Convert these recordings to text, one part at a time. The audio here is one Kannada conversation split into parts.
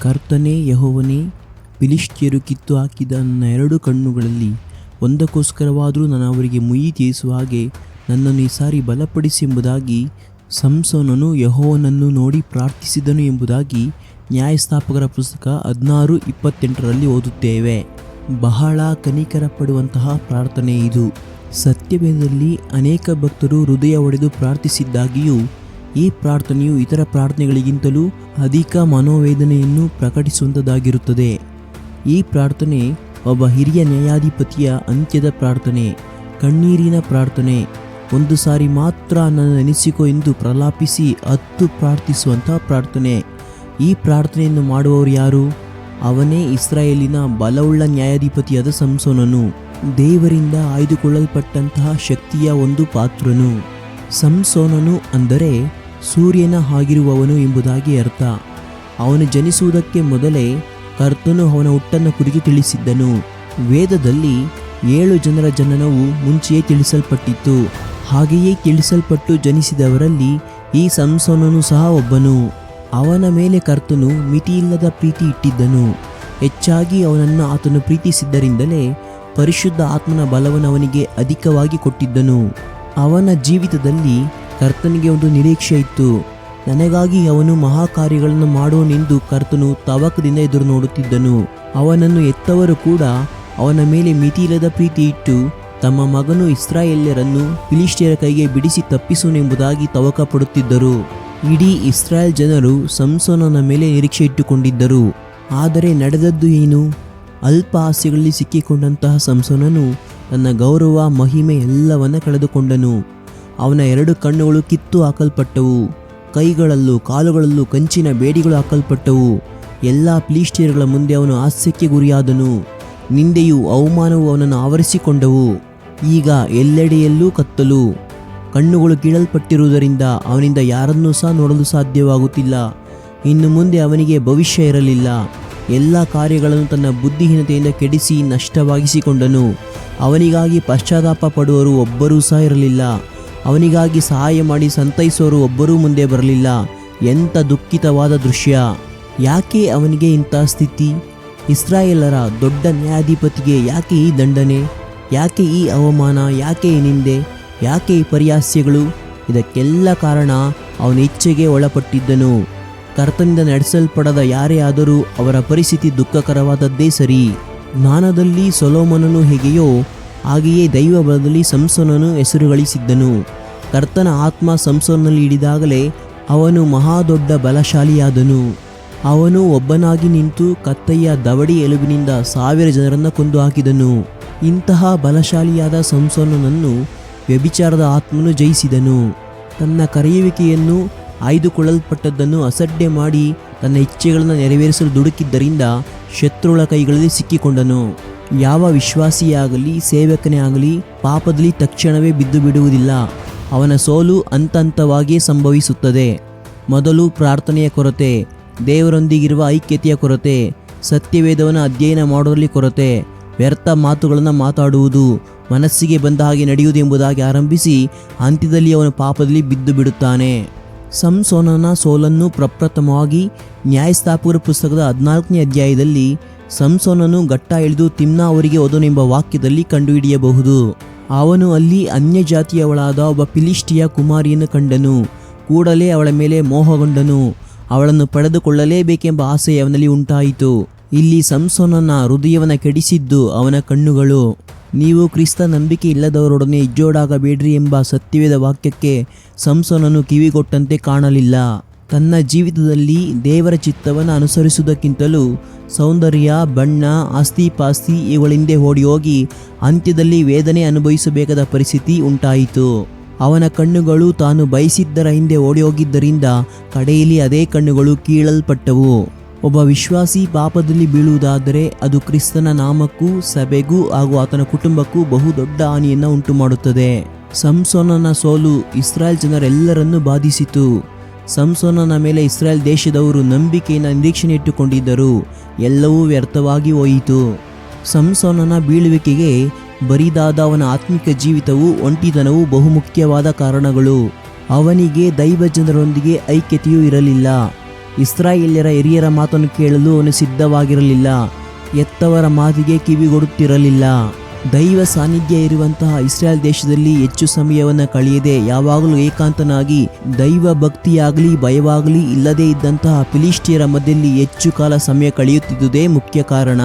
ಕರ್ತನೇ ಯೆಹೋವನೇ, ಫಿಲಿಷ್ಟಿಯರು ಕಿತ್ತು ಹಾಕಿದ ನನ್ನ 2 ಕಣ್ಣುಗಳಲ್ಲಿ ಒಂದಕ್ಕೋಸ್ಕರವಾದರೂ ನಾನು ಅವರಿಗೆ ಮುಯ್ಯಿ ತೀರಿಸುವ ಹಾಗೆ ನನ್ನನ್ನು ಈ ಸಾರಿ ಬಲಪಡಿಸಿ ಎಂಬುದಾಗಿ ಸಂಸೋನನು ಯೆಹೋವನನ್ನು ನೋಡಿ ಪ್ರಾರ್ಥಿಸಿದನು ಎಂಬುದಾಗಿ ನ್ಯಾಯಸ್ಥಾಪಕರ ಪುಸ್ತಕ 16:28 ಓದುತ್ತೇವೆ. ಬಹಳ ಕನಿಕರ ಪಡುವಂತಹ ಪ್ರಾರ್ಥನೆ ಇದು. ಸತ್ಯವೇದದಲ್ಲಿ ಅನೇಕ ಭಕ್ತರು ಹೃದಯ ಒಡೆದು ಪ್ರಾರ್ಥಿಸಿದ್ದಾಗಿಯೂ ಈ ಪ್ರಾರ್ಥನೆಯು ಇತರ ಪ್ರಾರ್ಥನೆಗಳಿಗಿಂತಲೂ ಅಧಿಕ ಮನೋವೇದನೆಯನ್ನು ಪ್ರಕಟಿಸುವಂಥದ್ದಾಗಿರುತ್ತದೆ. ಈ ಪ್ರಾರ್ಥನೆ ಒಬ್ಬ ಹಿರಿಯ ನ್ಯಾಯಾಧಿಪತಿಯ ಅಂತ್ಯದ ಪ್ರಾರ್ಥನೆ, ಕಣ್ಣೀರಿನ ಪ್ರಾರ್ಥನೆ. ಒಂದು ಸಾರಿ ಮಾತ್ರ ನನ್ನ ನೆನೆಸಿಕೊ ಎಂದು ಪ್ರಲಾಪಿಸಿ ಪ್ರಾರ್ಥಿಸುವಂತಹ ಪ್ರಾರ್ಥನೆ. ಈ ಪ್ರಾರ್ಥನೆಯನ್ನು ಮಾಡುವವರು ಯಾರು? ಅವನೇ ಇಸ್ರಾಯೇಲಿನ ಬಲವುಳ್ಳ ನ್ಯಾಯಾಧಿಪತಿಯಾದ ಸಂಸೋನನು, ದೇವರಿಂದ ಆಯ್ದುಕೊಳ್ಳಲ್ಪಟ್ಟಂತಹ ಶಕ್ತಿಯ ಒಂದು ಪಾತ್ರನು. ಸಂಸೋನನು ಅಂದರೆ ಸೂರ್ಯನ ಹಾಗಿರುವವನು ಎಂಬುದಾಗಿ ಅರ್ಥ. ಅವನು ಜನಿಸುವುದಕ್ಕೆ ಮೊದಲೇ ಕರ್ತನು ಅವನ ಹುಟ್ಟನ್ನು ಕುರಿತು ತಿಳಿಸಿದ್ದನು. ವೇದದಲ್ಲಿ 7 ಜನರ ಜನನವು ಮುಂಚೆಯೇ ತಿಳಿಸಲ್ಪಟ್ಟಿತ್ತು. ಹಾಗೆಯೇ ತಿಳಿಸಲ್ಪಟ್ಟು ಜನಿಸಿದವರಲ್ಲಿ ಈ ಸಂಸೋನನು ಸಹ ಒಬ್ಬನು. ಅವನ ಮೇಲೆ ಕರ್ತನು ಮಿತಿಯಿಲ್ಲದ ಪ್ರೀತಿ ಇಟ್ಟಿದ್ದನು. ಹೆಚ್ಚಾಗಿ ಅವನನ್ನು ಆತನು ಪ್ರೀತಿಸಿದ್ದರಿಂದಲೇ ಪರಿಶುದ್ಧ ಆತ್ಮನ ಬಲವನ್ನು ಅವನಿಗೆ ಅಧಿಕವಾಗಿ ಕೊಟ್ಟಿದ್ದನು. ಅವನ ಜೀವಿತದಲ್ಲಿ ಕರ್ತನಿಗೆ ಒಂದು ನಿರೀಕ್ಷೆ ಇತ್ತು. ನನಗಾಗಿ ಅವನು ಮಹಾಕಾರ್ಯಗಳನ್ನು ಮಾಡೋನೆಂದು ಕರ್ತನು ತವಕದಿಂದ ಎದುರು ನೋಡುತ್ತಿದ್ದನು. ಅವನನ್ನು ಎತ್ತವರು ಕೂಡ ಅವನ ಮೇಲೆ ಮಿತಿಯಿಲ್ಲದ ಪ್ರೀತಿ ಇಟ್ಟು ತಮ್ಮ ಮಗನು ಇಸ್ರಾಯೇಲ್ಯರನ್ನು ಫಿಲಿಷ್ಟಿಯರ ಕೈಗೆ ಬಿಡಿಸಿ ತಪ್ಪಿಸುವನೆಂಬುದಾಗಿ ತವಕ ಪಡುತ್ತಿದ್ದರು. ಇಡೀ ಇಸ್ರಾಯೇಲ್ ಜನರು ಸಂಸೋನನ ಮೇಲೆ ನಿರೀಕ್ಷೆ ಇಟ್ಟುಕೊಂಡಿದ್ದರು. ಆದರೆ ನಡೆದದ್ದು ಏನು? ಅಲ್ಪ ಆಸೆಗಳಲ್ಲಿ ಸಿಕ್ಕಿಕೊಂಡಂತಹ ಸಂಸೋನನು ತನ್ನ ಗೌರವ, ಮಹಿಮೆ ಎಲ್ಲವನ್ನ ಕಳೆದುಕೊಂಡನು. ಅವನ 2 ಕಣ್ಣುಗಳು ಕಿತ್ತು ಹಾಕಲ್ಪಟ್ಟವು. ಕೈಗಳಲ್ಲೂ ಕಾಲುಗಳಲ್ಲೂ ಕಂಚಿನ ಬೇಡಿಗಳು ಹಾಕಲ್ಪಟ್ಟವು. ಎಲ್ಲ ಫಿಲಿಷ್ಟಿಯರುಗಳ ಮುಂದೆ ಅವನು ಹಾಸ್ಯಕ್ಕೆ ಗುರಿಯಾದನು. ನಿಂದೆಯೂ ಅವಮಾನವು ಅವನನ್ನು ಆವರಿಸಿಕೊಂಡವು. ಈಗ ಎಲ್ಲೆಡೆಯಲ್ಲೂ ಕತ್ತಲು. ಕಣ್ಣುಗಳು ಕೀಳಲ್ಪಟ್ಟಿರುವುದರಿಂದ ಅವನಿಂದ ಯಾರನ್ನೂ ಸಹ ನೋಡಲು ಸಾಧ್ಯವಾಗುತ್ತಿಲ್ಲ. ಇನ್ನು ಮುಂದೆ ಅವನಿಗೆ ಭವಿಷ್ಯ ಇರಲಿಲ್ಲ. ಎಲ್ಲ ಕಾರ್ಯಗಳನ್ನು ತನ್ನ ಬುದ್ಧಿಹೀನತೆಯಿಂದ ಕೆಡಿಸಿ ನಷ್ಟವಾಗಿಸಿಕೊಂಡನು. ಅವನಿಗಾಗಿ ಪಶ್ಚಾತ್ತಾಪ ಪಡುವವರು ಒಬ್ಬರೂ ಸಹ ಇರಲಿಲ್ಲ. ಅವನಿಗಾಗಿ ಸಹಾಯ ಮಾಡಿ ಸಂತೈಸುವವರು ಒಬ್ಬರೂ ಮುಂದೆ ಬರಲಿಲ್ಲ. ಎಂಥ ದುಃಖಿತವಾದ ದೃಶ್ಯ! ಯಾಕೆ ಅವನಿಗೆ ಇಂಥ ಸ್ಥಿತಿ? ಇಸ್ರಾಯೇಲರ ದೊಡ್ಡ ನ್ಯಾಯಾಧಿಪತಿಗೆ ಯಾಕೆ ಈ ದಂಡನೆ? ಯಾಕೆ ಈ ಅವಮಾನ? ಯಾಕೆ ಈ ನಿಂದೆ? ಯಾಕೆ ಈ ಪರಿಹಾಸ್ಯಗಳು? ಇದಕ್ಕೆಲ್ಲ ಕಾರಣ ಅವನ ಇಚ್ಛೆಗೆ ಒಳಪಟ್ಟಿದ್ದನು. ಕರ್ತನಿಂದ ನಡೆಸಲ್ಪಡದ ಯಾರೇ ಆದರೂ ಅವರ ಪರಿಸ್ಥಿತಿ ದುಃಖಕರವಾದದ್ದೇ ಸರಿ. ಜ್ಞಾನದಲ್ಲಿ ಸೊಲೊಮೋನನು ಹೇಗೆಯೋ ಹಾಗೆಯೇ ದೈವ ಬಲದಲ್ಲಿ ಸಂಸೋನನು ಹೆಸರು ಗಳಿಸಿದ್ದನು. ಕರ್ತನ ಆತ್ಮ ಸಂಸೋನಲ್ಲಿ ಹಿಡಿದಾಗಲೇ ಅವನು ಮಹಾದೊಡ್ಡ ಬಲಶಾಲಿಯಾದನು. ಅವನು ಒಬ್ಬನಾಗಿ ನಿಂತು ಕತ್ತಯ್ಯ ದವಡಿ ಎಲುಬಿನಿಂದ 1000 ಜನರನ್ನು ಕೊಂದು ಹಾಕಿದನು. ಇಂತಹ ಬಲಶಾಲಿಯಾದ ಸಂಸೋನನನ್ನು ವ್ಯಭಿಚಾರದ ಆತ್ಮನು ಜಯಿಸಿದನು. ತನ್ನ ಕರೆಯುವಿಕೆಯನ್ನು ಆಯ್ದುಕೊಳ್ಳಲ್ಪಟ್ಟದ್ದನ್ನು ಅಸಡ್ಡೆ ಮಾಡಿ ತನ್ನ ಇಚ್ಛೆಗಳನ್ನು ನೆರವೇರಿಸಲು ದುಡುಕಿದ್ದರಿಂದ ಶತ್ರುಗಳ ಕೈಗಳಲ್ಲಿ ಸಿಕ್ಕಿಕೊಂಡನು. ಯಾವ ವಿಶ್ವಾಸಿಯಾಗಲಿ ಸೇವಕನೇ ಆಗಲಿ ಪಾಪದಲ್ಲಿ ತಕ್ಷಣವೇ ಬಿದ್ದು ಬಿಡುವುದಿಲ್ಲ. ಅವನ ಸೋಲು ಹಂತವಾಗಿಯೇ ಸಂಭವಿಸುತ್ತದೆ. ಮೊದಲು ಪ್ರಾರ್ಥನೆಯ ಕೊರತೆ, ದೇವರೊಂದಿಗಿರುವ ಐಕ್ಯತೆಯ ಕೊರತೆ, ಸತ್ಯವೇದವನ್ನು ಅಧ್ಯಯನ ಮಾಡೋದ್ರಲ್ಲಿ ಕೊರತೆ, ವ್ಯರ್ಥ ಮಾತುಗಳನ್ನು ಮಾತಾಡುವುದು, ಮನಸ್ಸಿಗೆ ಬಂದ ಹಾಗೆ ನಡೆಯುವುದು ಎಂಬುದಾಗಿ ಆರಂಭಿಸಿ ಅಂತ್ಯದಲ್ಲಿ ಅವನು ಪಾಪದಲ್ಲಿ ಬಿದ್ದು ಬಿಡುತ್ತಾನೆ. ಸಂಸೋನನ ಸೋಲನ್ನು ಪ್ರಪ್ರಥಮವಾಗಿ ನ್ಯಾಯಸ್ಥಾಪಕರ ಪುಸ್ತಕದ 14ನೇ ಅಧ್ಯಾಯದಲ್ಲಿ ಸಂಸೋನನು ಘಟ್ಟ ಇಳಿದು ತಿಮ್ನಾ ಅವರಿಗೆ ಹೋದನೆಂಬ ವಾಕ್ಯದಲ್ಲಿ ಕಂಡುಹಿಡಿಯಬಹುದು. ಅವನು ಅಲ್ಲಿ ಅನ್ಯ ಜಾತಿಯವಳಾದ ಒಬ್ಬ ಫಿಲಿಷ್ಟಿಯ ಕುಮಾರಿಯನ್ನು ಕಂಡನು. ಕೂಡಲೇ ಅವಳ ಮೇಲೆ ಮೋಹಗೊಂಡನು. ಅವಳನ್ನು ಪಡೆದುಕೊಳ್ಳಲೇಬೇಕೆಂಬ ಆಸೆ ಅವನಲ್ಲಿ ಉಂಟಾಯಿತು. ಇಲ್ಲಿ ಸಂಸೋನನ ಹೃದಯವನ್ನು ಕೆಡಿಸಿದ್ದು ಅವನ ಕಣ್ಣುಗಳು. ನೀವು ಕ್ರಿಸ್ತ ನಂಬಿಕೆ ಇಲ್ಲದವರೊಡನೆ ಇಜ್ಜೋಡಾಗಬೇಡ್ರಿ ಎಂಬ ಸತ್ಯವೇದ ವಾಕ್ಯಕ್ಕೆ ಸಂಸೋನನು ಕಿವಿಗೊಟ್ಟಂತೆ ಕಾಣಲಿಲ್ಲ. ತನ್ನ ಜೀವಿತದಲ್ಲಿ ದೇವರ ಚಿತ್ತವನ್ನು ಅನುಸರಿಸುವುದಕ್ಕಿಂತಲೂ ಸೌಂದರ್ಯ, ಬಣ್ಣ, ಆಸ್ತಿಪಾಸ್ತಿ ಇವುಗಳಿಂದ ಓಡಿ ಹೋಗಿ ಅಂತ್ಯದಲ್ಲಿ ವೇದನೆ ಅನುಭವಿಸಬೇಕಾದ ಪರಿಸ್ಥಿತಿ ಉಂಟಾಯಿತು. ಅವನ ಕಣ್ಣುಗಳು ತಾನು ಬಯಸಿದ್ದರ ಹಿಂದೆ ಓಡಿ ಹೋಗಿದ್ದರಿಂದ ಕಡೆಯಲ್ಲಿ ಅದೇ ಕಣ್ಣುಗಳು ಕೀಳಲ್ಪಟ್ಟವು. ಒಬ್ಬ ವಿಶ್ವಾಸಿ ಪಾಪದಲ್ಲಿ ಬೀಳುವುದಾದರೆ ಅದು ಕ್ರಿಸ್ತನ ನಾಮಕ್ಕೂ ಸಭೆಗೂ ಹಾಗೂ ಆತನ ಕುಟುಂಬಕ್ಕೂ ಬಹುದೊಡ್ಡ ಹಾನಿಯನ್ನು ಉಂಟು ಮಾಡುತ್ತದೆ. ಸಂಸೋನನ ಸೋಲು ಇಸ್ರಾಯೇಲ್ ಜನರೆಲ್ಲರನ್ನೂ ಬಾಧಿಸಿತು. ಸಂಸೋನನ ಮೇಲೆ ಇಸ್ರಾಯೇಲ್ ದೇಶದವರು ನಂಬಿಕೆಯನ್ನು ನಿರೀಕ್ಷಣೆ ಇಟ್ಟುಕೊಂಡಿದ್ದರು. ಎಲ್ಲವೂ ವ್ಯರ್ಥವಾಗಿ ಹೋಯಿತು. ಸಂಸೋನನ ಬೀಳುವಿಕೆಗೆ ಬರಿದಾದ ಅವನ ಆತ್ಮಿಕ ಜೀವಿತವು, ಒಂಟಿತನವು ಬಹುಮುಖ್ಯವಾದ ಕಾರಣಗಳು. ಅವನಿಗೆ ದೈವ ಜನರೊಂದಿಗೆ ಐಕ್ಯತೆಯೂ ಇರಲಿಲ್ಲ. ಇಸ್ರಾಯೇಲ್ಯರ ಹಿರಿಯರ ಮಾತನ್ನು ಕೇಳಲು ಅವನು ಸಿದ್ಧವಾಗಿರಲಿಲ್ಲ. ಎತ್ತವರ ಮಾತಿಗೆ ಕಿವಿಗೊಡುತ್ತಿರಲಿಲ್ಲ. ದೈವ ಸಾನ್ನಿಧ್ಯ ಇರುವಂತಹ ಇಸ್ರಾಯೇಲ್ ದೇಶದಲ್ಲಿ ಹೆಚ್ಚು ಸಮಯವನ್ನು ಕಳೆಯದೆ ಯಾವಾಗಲೂ ಏಕಾಂತನಾಗಿ ದೈವ ಭಕ್ತಿಯಾಗಲಿ ಭಯವಾಗಲಿ ಇಲ್ಲದೇ ಇದ್ದಂತಹ ಫಿಲಿಷ್ಟಿಯರ ಮಧ್ಯದಲ್ಲಿ ಹೆಚ್ಚು ಕಾಲ ಸಮಯ ಕಳೆಯುತ್ತಿದ್ದುದೇ ಮುಖ್ಯ ಕಾರಣ.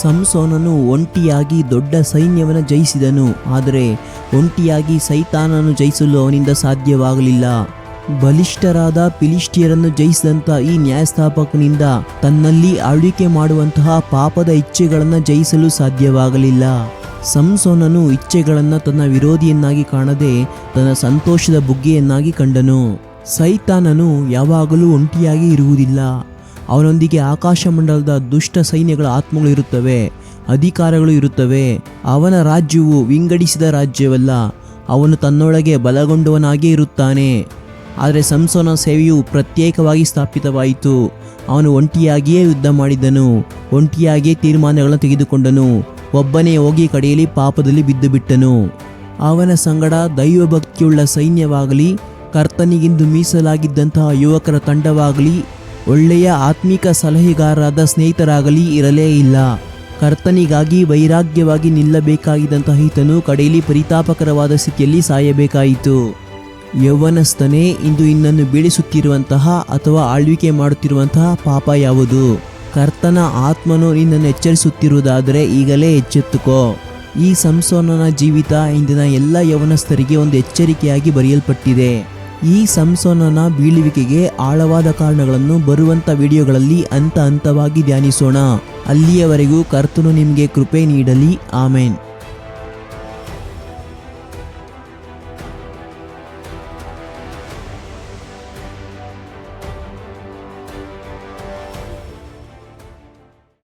ಸಂಸೋನನು ಒಂಟಿಯಾಗಿ ದೊಡ್ಡ ಸೈನ್ಯವನ್ನು ಜಯಿಸಿದನು, ಆದರೆ ಒಂಟಿಯಾಗಿ ಸೈತಾನನು ಜಯಿಸಲು ಅವನಿಂದ ಸಾಧ್ಯವಾಗಲಿಲ್ಲ. ಬಲಿಷ್ಠರಾದ ಫಿಲಿಷ್ಟಿಯರನ್ನು ಜಯಿಸಿದಂಥ ಈ ನ್ಯಾಯಸ್ಥಾಪಕನಿಂದ ತನ್ನಲ್ಲಿ ಆಳ್ವಿಕೆ ಮಾಡುವಂತಹ ಪಾಪದ ಇಚ್ಛೆಗಳನ್ನು ಜಯಿಸಲು ಸಾಧ್ಯವಾಗಲಿಲ್ಲ. ಸಂಸೋನನು ಇಚ್ಛೆಗಳನ್ನು ತನ್ನ ವಿರೋಧಿಯನ್ನಾಗಿ ಕಾಣದೆ ತನ್ನ ಸಂತೋಷದ ಬುಗ್ಗೆಯನ್ನಾಗಿ ಕಂಡನು. ಸೈತಾನನು ಯಾವಾಗಲೂ ಒಂಟಿಯಾಗಿ ಇರುವುದಿಲ್ಲ. ಅವನೊಂದಿಗೆ ಆಕಾಶಮಂಡಲದ ದುಷ್ಟ ಸೈನ್ಯಗಳ ಆತ್ಮಗಳು ಇರುತ್ತವೆ, ಅಧಿಕಾರಗಳು ಇರುತ್ತವೆ. ಅವನ ರಾಜ್ಯವು ವಿಂಗಡಿಸಿದ ರಾಜ್ಯವಲ್ಲ, ಅವನು ತನ್ನೊಳಗೆ ಬಲಗೊಂಡವನಾಗೇ ಇರುತ್ತಾನೆ. ಆದರೆ ಸಂಸೋನ ಸೇವೆಯು ಪ್ರತ್ಯೇಕವಾಗಿ ಸ್ಥಾಪಿತವಾಯಿತು. ಅವನು ಒಂಟಿಯಾಗಿಯೇ ಯುದ್ಧ ಮಾಡಿದನು, ಒಂಟಿಯಾಗಿಯೇ ತೀರ್ಮಾನಗಳನ್ನು ತೆಗೆದುಕೊಂಡನು, ಒಬ್ಬನೇ ಹೋಗಿ ಕಡೆಯಲ್ಲಿ ಪಾಪದಲ್ಲಿ ಬಿದ್ದು ಬಿಟ್ಟನು. ಅವನ ಸಂಗಡ ದೈವಭಕ್ತಿಯುಳ್ಳ ಸೈನ್ಯವಾಗಲಿ, ಕರ್ತನಿಗೆಂದು ಮೀಸಲಾಗಿದ್ದಂತಹ ಯುವಕರ ತಂಡವಾಗಲಿ, ಒಳ್ಳೆಯ ಆತ್ಮಿಕ ಸಲಹೆಗಾರರಾದ ಸ್ನೇಹಿತರಾಗಲಿ ಇರಲೇ ಇಲ್ಲ. ಕರ್ತನಿಗಾಗಿ ವೈರಾಗ್ಯವಾಗಿ ನಿಲ್ಲಬೇಕಾಗಿದ್ದಂತಹ ಈತನು ಕಡೆಯಲ್ಲಿ ಪರಿತಾಪಕರವಾದ ಸ್ಥಿತಿಯಲ್ಲಿ ಸಾಯಬೇಕಾಯಿತು. ಯೌವನಸ್ಥನೇ, ಇಂದು ನಿನ್ನನ್ನು ಬೀಳಿಸುತ್ತಿರುವಂತಹ ಅಥವಾ ಆಳ್ವಿಕೆ ಮಾಡುತ್ತಿರುವಂತಹ ಪಾಪ ಯಾವುದು? ಕರ್ತನ ಆತ್ಮನು ನಿನ್ನನ್ನು ಎಚ್ಚರಿಸುತ್ತಿರುವುದಾದರೆ ಈಗಲೇ ಎಚ್ಚೆತ್ತುಕೋ. ಈ ಸಂಸೋನನ ಜೀವಿತ ಇಂದಿನ ಎಲ್ಲ ಯೌವನಸ್ಥರಿಗೆ ಒಂದು ಎಚ್ಚರಿಕೆಯಾಗಿ ಬರೆಯಲ್ಪಟ್ಟಿದೆ. ಈ ಸಂಸೋನನ ಬೀಳುವಿಕೆಗೆ ಆಳವಾದ ಕಾರಣಗಳನ್ನು ಬರುವಂಥ ವಿಡಿಯೋಗಳಲ್ಲಿ ಹಂತವಾಗಿ ಧ್ಯಾನಿಸೋಣ. ಅಲ್ಲಿಯವರೆಗೂ ಕರ್ತನು ನಿಮಗೆ ಕೃಪೆ ನೀಡಲಿ. ಆಮೇನ್.